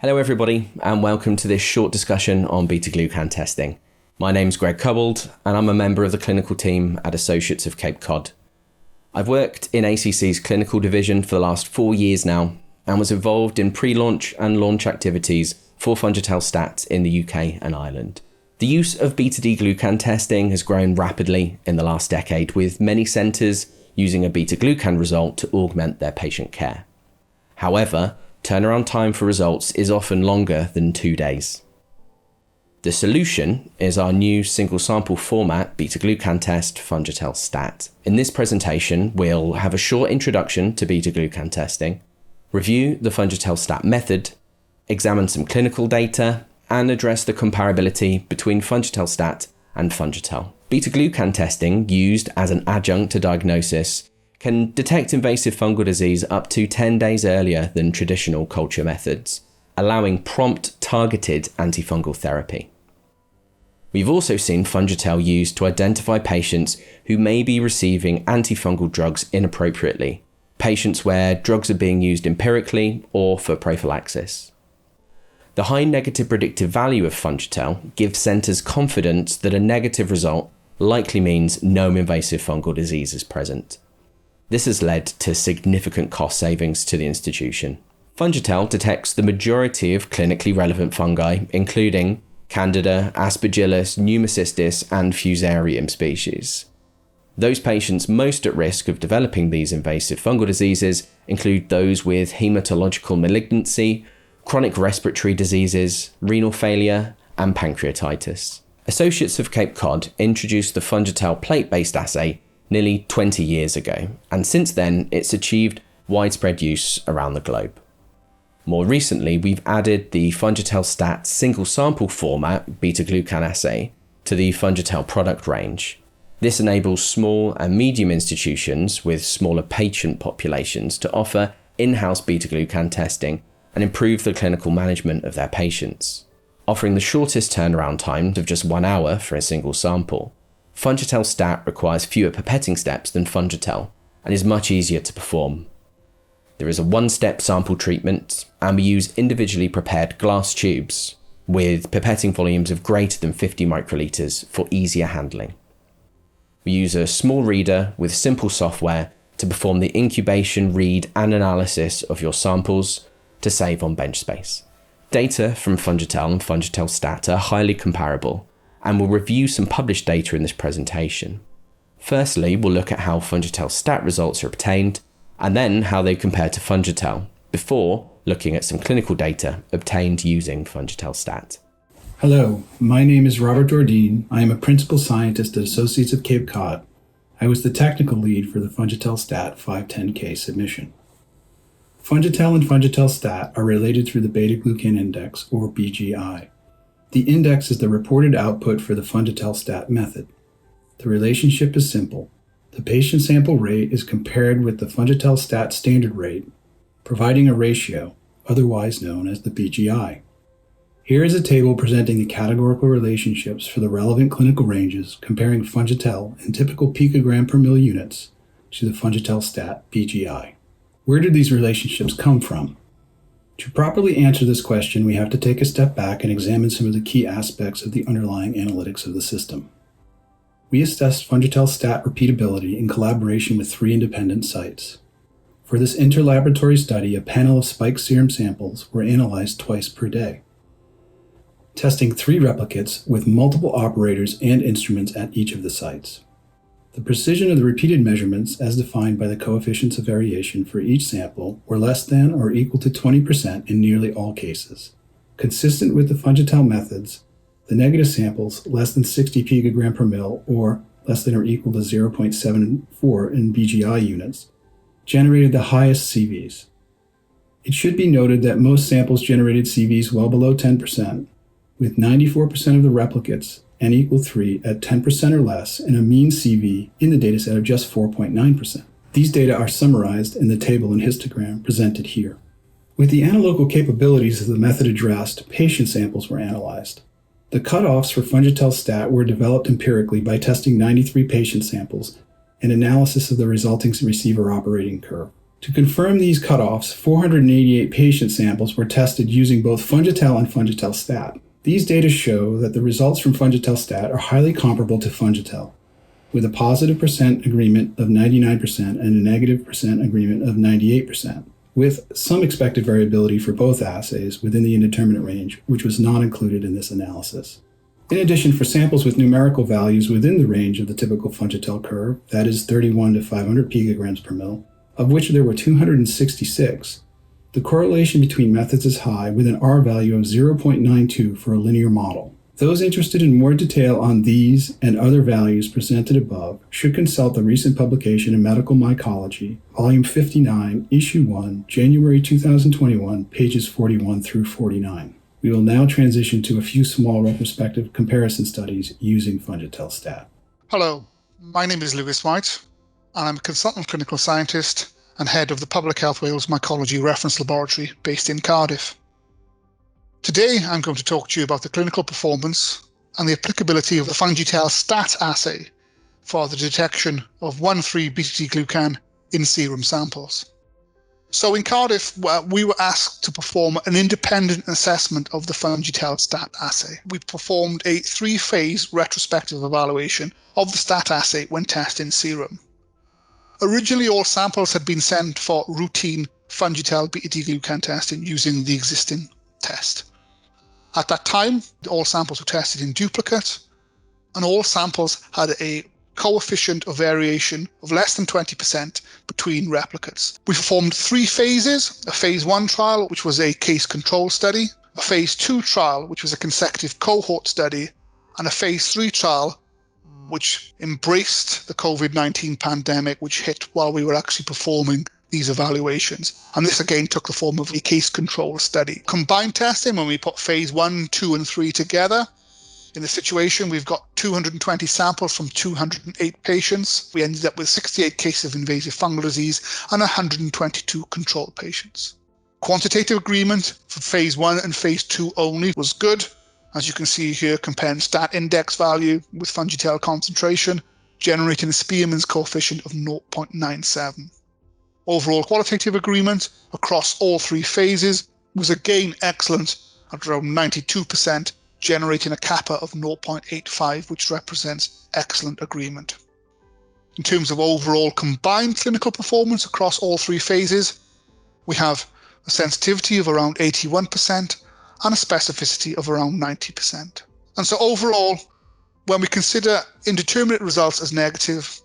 Hello everybody, and welcome to this short discussion on beta-glucan testing. My name's Greg Cobbold, and I'm a member of the clinical team at Associates of Cape Cod. I've worked in ACC's clinical division for the last 4 years now, and was involved in pre-launch and launch activities for Fungitell STAT in the UK and Ireland. The use of β-D-Glucan testing has grown rapidly in the last decade, with many centres using a beta-glucan result to augment their patient care. However, turnaround time for results is often longer than 2 days. The solution is our new single sample format beta-glucan test, Fungitell STAT. In this presentation, we'll have a short introduction to beta-glucan testing, review the Fungitell STAT method, examine some clinical data, and address the comparability between Fungitell STAT and Fungitell. Beta-glucan testing, used as an adjunct to diagnosis, can detect invasive fungal disease up to 10 days earlier than traditional culture methods, allowing prompt, targeted antifungal therapy. We've also seen Fungitell used to identify patients who may be receiving antifungal drugs inappropriately, patients where drugs are being used empirically or for prophylaxis. The high negative predictive value of Fungitell gives centres confidence that a negative result likely means no invasive fungal disease is present. This has led to significant cost savings to the institution. Fungitell detects the majority of clinically relevant fungi, including Candida, Aspergillus, Pneumocystis, and Fusarium species. Those patients most at risk of developing these invasive fungal diseases include those with hematological malignancy, chronic respiratory diseases, renal failure, and pancreatitis. Associates of Cape Cod introduced the Fungitell plate-based assay nearly 20 years ago, and since then it's achieved widespread use around the globe. More recently, we've added the Fungitell STAT single sample format beta-glucan assay to the Fungitell product range. This enables small and medium institutions with smaller patient populations to offer in-house beta-glucan testing and improve the clinical management of their patients. Offering the shortest turnaround time of just 1 hour for a single sample, Fungitell STAT requires fewer pipetting steps than Fungitell and is much easier to perform. There is a one-step sample treatment, and we use individually prepared glass tubes with pipetting volumes of greater than 50 microliters for easier handling. We use a small reader with simple software to perform the incubation, read, and analysis of your samples to save on bench space. Data from Fungitell and Fungitell STAT are highly comparable, and we'll review some published data in this presentation. Firstly, we'll look at how Fungitell STAT results are obtained, and then how they compare to Fungitell, before looking at some clinical data obtained using Fungitell STAT. Hello, my name is Robert Dordine. I am a principal scientist at Associates of Cape Cod. I was the technical lead for the Fungitell STAT 510K submission. Fungitell and Fungitell STAT are related through the beta-glucan index, or BGI. The index is the reported output for the Fungitell STAT method. The relationship is simple. The patient sample rate is compared with the Fungitell STAT standard rate, providing a ratio, otherwise known as the BGI. Here is a table presenting the categorical relationships for the relevant clinical ranges comparing Fungitell in typical picogram per mil units to the Fungitell STAT BGI. Where did these relationships come from? To properly answer this question, we have to take a step back and examine some of the key aspects of the underlying analytics of the system. We assessed Fungitell STAT repeatability in collaboration with 3 independent sites. For this interlaboratory study, a panel of spike serum samples were analyzed twice per day, testing 3 replicates with multiple operators and instruments at each of the sites. The precision of the repeated measurements, as defined by the coefficients of variation for each sample, were less than or equal to 20% in nearly all cases. Consistent with the Fungitell methods, the negative samples, less than 60 picogram per mil or less than or equal to 0.74 in BGI units, generated the highest CVs. It should be noted that most samples generated CVs well below 10%, with 94% of the replicates N equal 3 at 10% or less, and a mean CV in the dataset of just 4.9%. These data are summarized in the table and histogram presented here. With the analytical capabilities of the method addressed, patient samples were analyzed. The cutoffs for Fungitell STAT were developed empirically by testing 93 patient samples and analysis of the resulting receiver operating curve. To confirm these cutoffs, 488 patient samples were tested using both Fungitell and Fungitell STAT. These data show that the results from Fungitell STAT are highly comparable to Fungitell, with a positive percent agreement of 99% and a negative percent agreement of 98%, with some expected variability for both assays within the indeterminate range, which was not included in this analysis. In addition, for samples with numerical values within the range of the typical Fungitell curve, that is 31 to 500 picograms per mil, of which there were 266, the correlation between methods is high, with an R value of 0.92 for a linear model. Those interested in more detail on these and other values presented above should consult the recent publication in Medical Mycology, Volume 59, Issue 1, January 2021, pages 41 through 49. We will now transition to a few small retrospective comparison studies using Fungitell STAT. Hello, my name is Lewis White, and I'm a consultant clinical scientist and head of the Public Health Wales Mycology Reference Laboratory based in Cardiff. Today I'm going to talk to you about the clinical performance and the applicability of the Fungitell STAT assay for the detection of 1,3-beta-D-Glucan in serum samples. So in Cardiff, we were asked to perform an independent assessment of the Fungitell STAT assay. We performed a 3-phase retrospective evaluation of the STAT assay when testing serum. Originally, all samples had been sent for routine Fungitell beta-D-Glucan testing using the existing test. At that time, all samples were tested in duplicate, and all samples had a coefficient of variation of less than 20% between replicates. We performed 3 phases: a phase 1 trial, which was a case control study, a phase 2 trial, which was a consecutive cohort study, and a phase 3 trial, which embraced the COVID-19 pandemic, which hit while we were actually performing these evaluations. And this again took the form of a case control study. Combined testing, when we put phase 1, 2, and 3 together, in the situation, we've got 220 samples from 208 patients. We ended up with 68 cases of invasive fungal disease and 122 control patients. Quantitative agreement for phase 1 and phase 2 only was good. As you can see here, comparing STAT index value with Fungitell concentration, generating a Spearman's coefficient of 0.97. Overall qualitative agreement across all 3 phases was again excellent at around 92%, generating a kappa of 0.85, which represents excellent agreement. In terms of overall combined clinical performance across all 3 phases, we have a sensitivity of around 81%, and a specificity of around 90%. And so overall, when we consider indeterminate results as negative,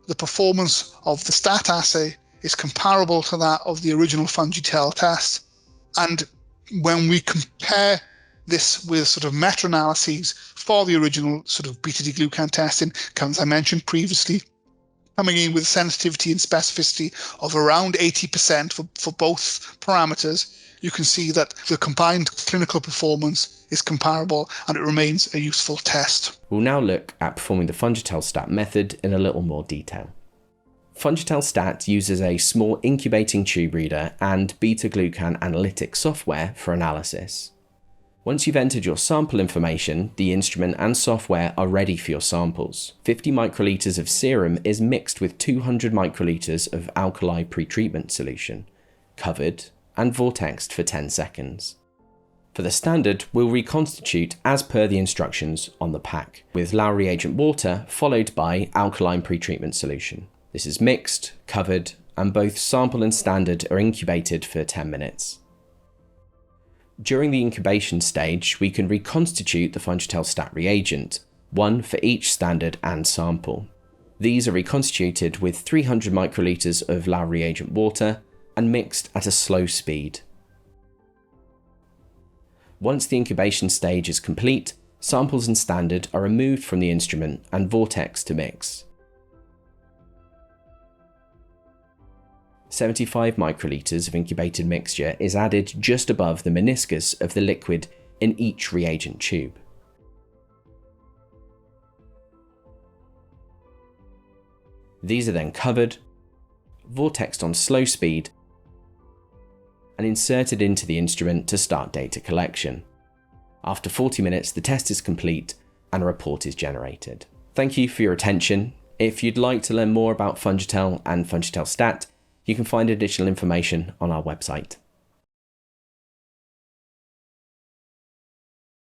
the performance of the STAT assay is comparable to that of the original Fungitell test. And when we compare this with sort of meta-analyses for the original sort of beta-D-Glucan testing, as I mentioned previously, coming in with sensitivity and specificity of around 80% for both parameters, you can see that the combined clinical performance is comparable and it remains a useful test. We'll now look at performing the Fungitell STAT method in a little more detail. Fungitell STAT uses a small incubating tube reader and beta-glucan analytic software for analysis. Once you've entered your sample information, the instrument and software are ready for your samples. 50 microliters of serum is mixed with 200 microliters of alkali pretreatment solution, covered and vortexed for 10 seconds. For the standard, we'll reconstitute as per the instructions on the pack, with Lao reagent water followed by alkaline pretreatment solution. This is mixed, covered, and both sample and standard are incubated for 10 minutes. During the incubation stage, we can reconstitute the Fungitell STAT reagent, one for each standard and sample. These are reconstituted with 300 microliters of Lao reagent water and mixed at a slow speed. Once the incubation stage is complete, samples and standard are removed from the instrument and vortexed to mix. 75 microliters of incubated mixture is added just above the meniscus of the liquid in each reagent tube. These are then covered, vortexed on slow speed, and inserted into the instrument to start data collection. After 40 minutes, the test is complete and a report is generated. Thank you for your attention. If you'd like to learn more about Fungitell and Fungitell STAT, You can find additional information on our website.